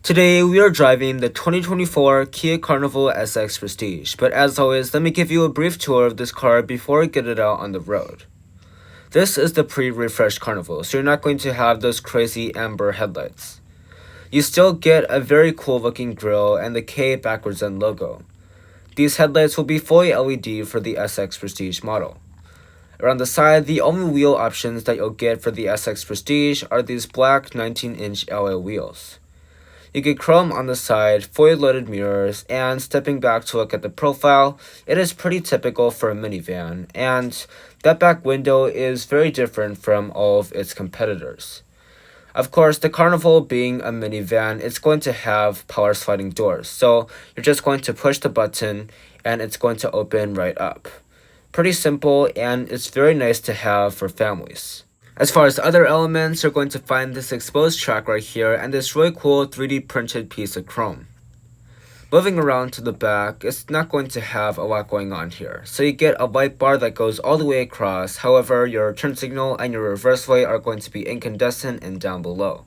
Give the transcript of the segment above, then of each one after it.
Today we are driving the 2024 Kia Carnival SX Prestige, but as always, let me give you a brief tour of this car before we get it out on the road. This is the pre-refreshed Carnival, so you're not going to have those crazy amber headlights. You still get a very cool looking grille and the K backwards end logo. These headlights will be fully LED for the SX Prestige model. Around the side, the only wheel options that you'll get for the SX Prestige are these black 19-inch alloy wheels. You get chrome on the side, fully loaded mirrors, and stepping back to look at the profile, it is pretty typical for a minivan, and that back window is very different from all of its competitors. Of course, the Carnival being a minivan, it's going to have power sliding doors, so you're just going to push the button and it's going to open right up. Pretty simple, and it's very nice to have for families. As far as other elements, you're going to find this exposed track right here and this really cool 3D printed piece of chrome. Moving around to the back, it's not going to have a lot going on here. So you get a light bar that goes all the way across, however your turn signal and your reverse light are going to be incandescent and down below.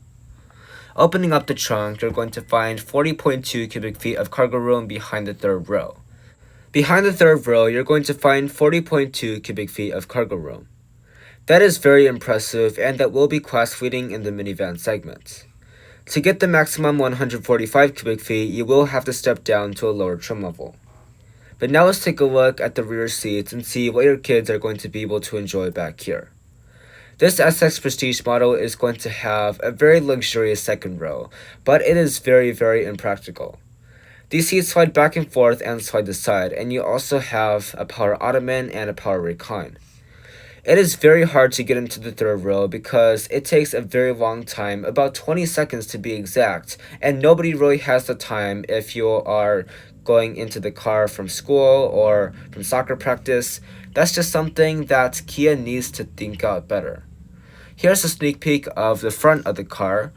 Opening up the trunk, you're going to find 40.2 cubic feet of cargo room behind the third row. Behind the third row, you're going to find 40.2 cubic feet of cargo room. That is very impressive, and that will be class-leading in the minivan segment. To get the maximum 145 cubic feet, you will have to step down to a lower trim level. But now let's take a look at the rear seats and see what your kids are going to be able to enjoy back here. This SX Prestige model is going to have a very luxurious second row, but it is very, very impractical. These seats slide back and forth and slide to side, and you also have a power ottoman and a power recline. It is very hard to get into the third row because it takes a very long time, about 20 seconds to be exact, and nobody really has the time if you are going into the car from school or from soccer practice. That's just something that Kia needs to think out better. Here's a sneak peek of the front of the car,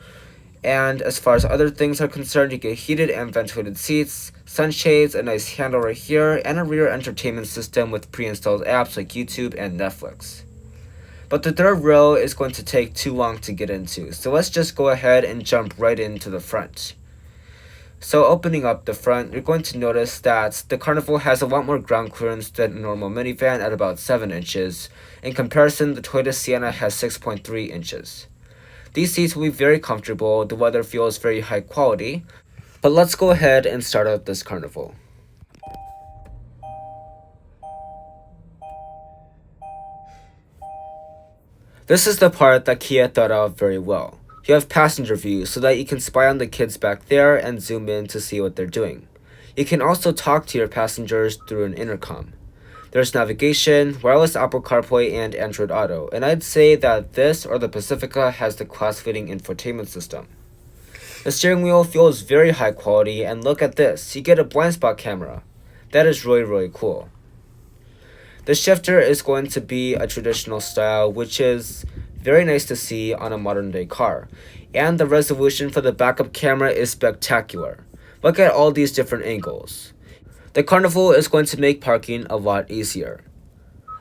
and as far as other things are concerned, you get heated and ventilated seats, sunshades, a nice handle right here, and a rear entertainment system with pre-installed apps like YouTube and Netflix. But the third row is going to take too long to get into, so let's just go ahead and jump right into the front. So opening up the front, you're going to notice that the Carnival has a lot more ground clearance than a normal minivan at about 7 inches. In comparison, the Toyota Sienna has 6.3 inches. These seats will be very comfortable, the weather feels very high quality, but let's go ahead and start up this Carnival. This is the part that Kia thought of very well. You have passenger view so that you can spy on the kids back there and zoom in to see what they're doing. You can also talk to your passengers through an intercom. There's navigation, wireless Apple CarPlay, and Android Auto, and I'd say that this or the Pacifica has the class-leading infotainment system. The steering wheel feels very high quality, and look at this, you get a blind spot camera. That is really cool. The shifter is going to be a traditional style, which is very nice to see on a modern day car, and the resolution for the backup camera is spectacular. Look at all these different angles. The Carnival is going to make parking a lot easier.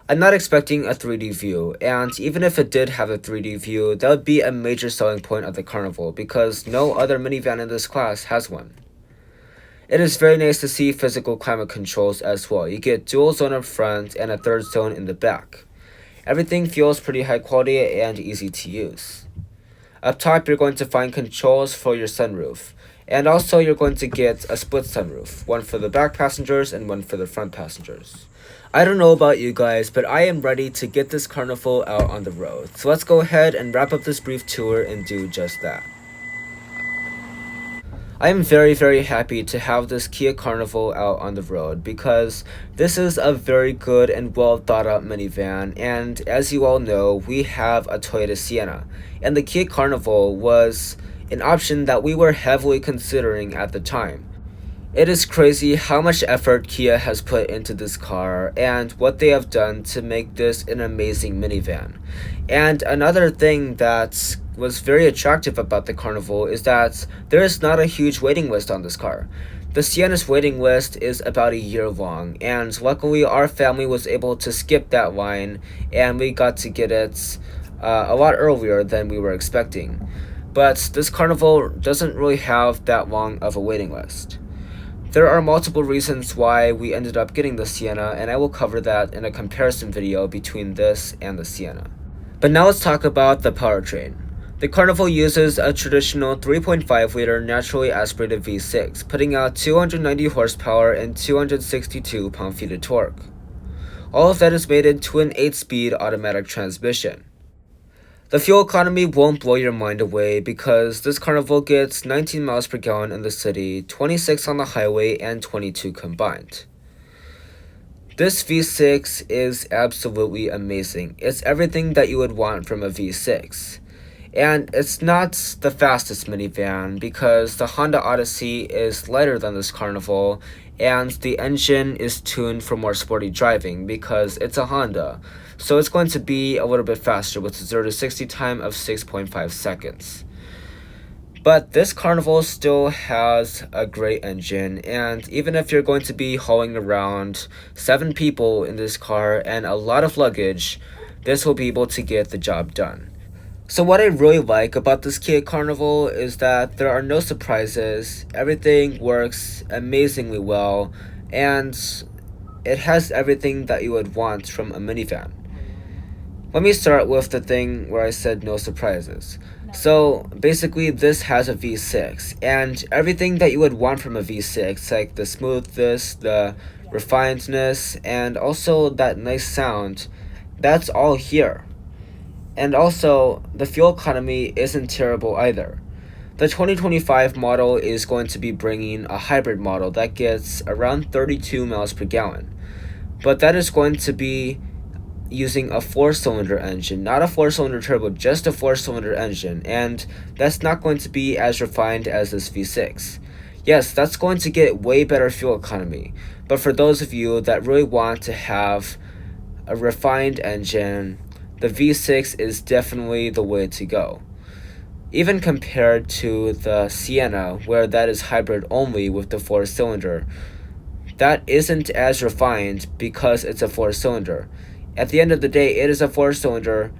I'm not expecting a 3D view, and even if it did have a 3D view, that would be a major selling point of the Carnival because no other minivan in this class has one. It is very nice to see physical climate controls as well. You get dual zone up front and a third zone in the back. Everything feels pretty high quality and easy to use. Up top, you're going to find controls for your sunroof. And also you're going to get a split sunroof, one for the back passengers and one for the front passengers. I don't know about you guys, but I am ready to get this Carnival out on the road. So let's go ahead and wrap up this brief tour and do just that. I am very happy to have this Kia Carnival out on the road because this is a very good and well thought out minivan, and as you all know, we have a Toyota Sienna, and the Kia Carnival was an option that we were heavily considering at the time. It is crazy how much effort Kia has put into this car and what they have done to make this an amazing minivan. And another thing that was very attractive about the Carnival is that there is not a huge waiting list on this car. The Sienna's waiting list is about a year long, and luckily our family was able to skip that line and we got to get it a lot earlier than we were expecting. but this Carnival doesn't really have that long of a waiting list. There are multiple reasons why we ended up getting the Sienna, and I will cover that in a comparison video between this and the Sienna. But now let's talk about the powertrain. The Carnival uses a traditional 3.5-liter naturally aspirated V6, putting out 290 horsepower and 262 pound-feet of torque. All of that is mated to an 8-speed automatic transmission. The fuel economy won't blow your mind away because this Carnival gets 19 miles per gallon in the city, 26 on the highway, and 22 combined. This V6 is absolutely amazing. It's everything that you would want from a V6. And it's not the fastest minivan because the Honda Odyssey is lighter than this Carnival, and the engine is tuned for more sporty driving because it's a Honda. So it's going to be a little bit faster with a 0 to 60 time of 6.5 seconds. But this Carnival still has a great engine, and even if you're going to be hauling around 7 people in this car and a lot of luggage, this will be able to get the job done. So what I really like about this Kia Carnival is that there are no surprises, everything works amazingly well, and it has everything that you would want from a minivan. Let me start with the thing where I said no surprises. So basically this has a V6, and everything that you would want from a V6, like the smoothness, the refinedness, and also that nice sound, that's all here. And also, the fuel economy isn't terrible either. The 2025 model is going to be bringing a hybrid model that gets around 32 miles per gallon. But that is going to be using a 4-cylinder engine, not a 4-cylinder turbo, just a 4-cylinder engine. And that's not going to be as refined as this V6. Yes, that's going to get way better fuel economy. But for those of you that really want to have a refined engine, the V6 is definitely the way to go. Even compared to the Sienna, where that is hybrid only with the 4-cylinder, that isn't as refined because it's a 4-cylinder. At the end of the day, it is a 4-cylinder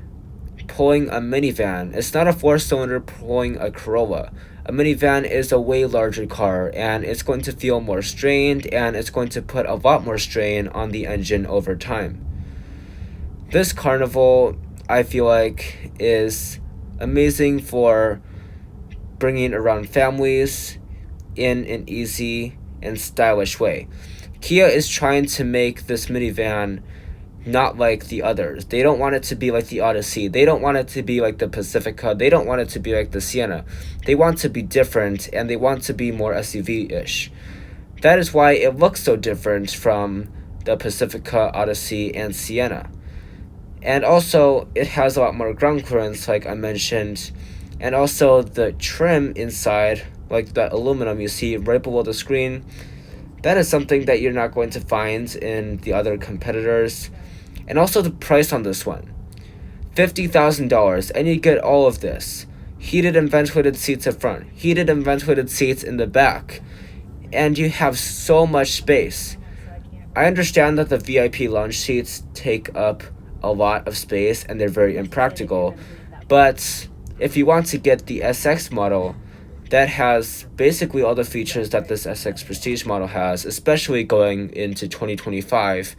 pulling a minivan. It's not a 4-cylinder pulling a Corolla. A minivan is a way larger car, and it's going to feel more strained, and it's going to put a lot more strain on the engine over time. This Carnival, I feel like, is amazing for bringing around families in an easy and stylish way. Kia is trying to make this minivan not like the others. They don't want it to be like the Odyssey. They don't want it to be like the Pacifica. They don't want it to be like the Sienna. They want to be different, and they want to be more SUV-ish. That is why it looks so different from the Pacifica, Odyssey, and Sienna. And also, it has a lot more ground clearance, like I mentioned. And also, the trim inside, like that aluminum you see right below the screen, that is something that you're not going to find in the other competitors. And also the price on this one, $50,000, and you get all of this. Heated and ventilated seats up front, heated and ventilated seats in the back, and you have so much space. I understand that the VIP lounge seats take up a lot of space and they're very impractical, but if you want to get the SX model, that has basically all the features that this SX Prestige model has, especially going into 2025,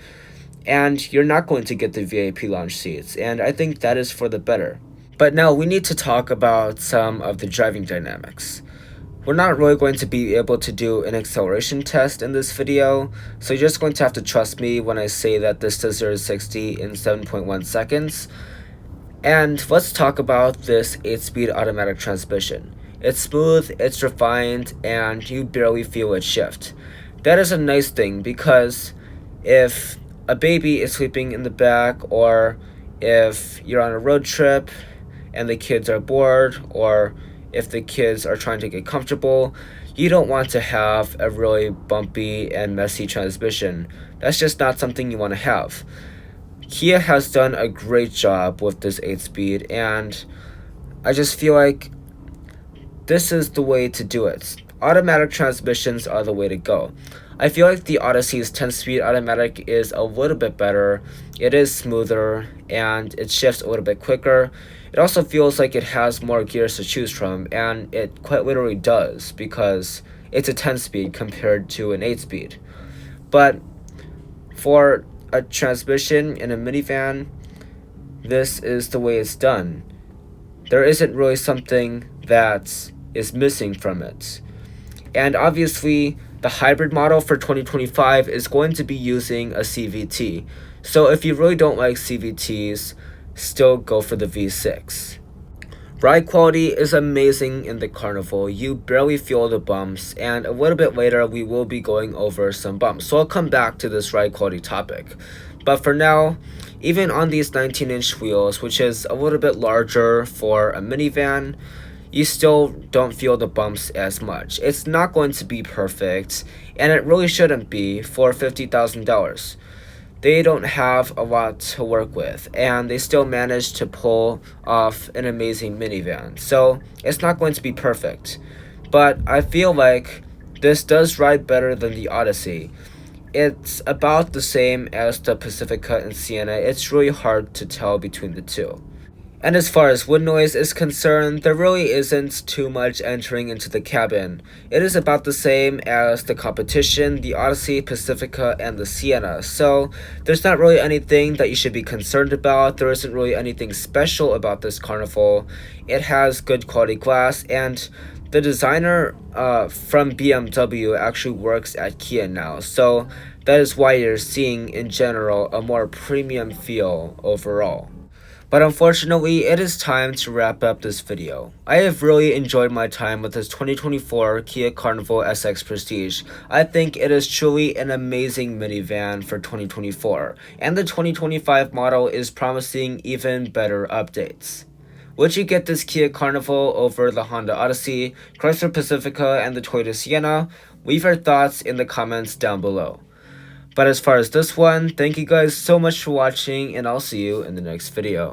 and you're not going to get the VIP lounge seats, and I think that is for the better. But now we need to talk about some of the driving dynamics. We're not really going to be able to do an acceleration test in this video, so you're just going to have to trust me when I say that this does 0 to 60 in 7.1 seconds. And let's talk about this 8-speed automatic transmission. It's smooth, it's refined, and you barely feel it shift. That is a nice thing because if a baby is sleeping in the back, or if you're on a road trip and the kids are bored, or if the kids are trying to get comfortable, you don't want to have a really bumpy and messy transmission. That's just not something you want to have. Kia has done a great job with this 8-speed, and I just feel like this is the way to do it. Automatic transmissions are the way to go. I feel like the Odyssey's 10-speed automatic is a little bit better. It is smoother, and it shifts a little bit quicker. It also feels like it has more gears to choose from, and it quite literally does, because it's a 10-speed compared to an 8-speed. But for a transmission in a minivan, this is the way it's done. There isn't really something that is missing from it. And obviously, the hybrid model for 2025 is going to be using a CVT. So if you really don't like CVTs, still go for the V6. Ride quality is amazing in the Carnival. You barely feel the bumps, and a little bit later we will be going over some bumps. So I'll come back to this ride quality topic. But for now, even on these 19-inch wheels, which is a little bit larger for a minivan, you still don't feel the bumps as much. It's not going to be perfect, and it really shouldn't be for $50,000. They don't have a lot to work with, and they still managed to pull off an amazing minivan. So it's not going to be perfect, but I feel like this does ride better than the Odyssey. It's about the same as the Pacifica and Sienna. It's really hard to tell between the two. And as far as wind noise is concerned, there really isn't too much entering into the cabin. It is about the same as the competition, the Odyssey, Pacifica, and the Sienna. So there's not really anything that you should be concerned about. There isn't really anything special about this Carnival. It has good quality glass, and the designer from BMW actually works at Kia now. So that is why you're seeing, in general, a more premium feel overall. But unfortunately, it is time to wrap up this video. I have really enjoyed my time with this 2024 Kia Carnival SX Prestige. I think it is truly an amazing minivan for 2024, and the 2025 model is promising even better updates. Would you get this Kia Carnival over the Honda Odyssey, Chrysler Pacifica, and the Toyota Sienna? Leave your thoughts in the comments down below. But as far as this one, thank you guys so much for watching, and I'll see you in the next video.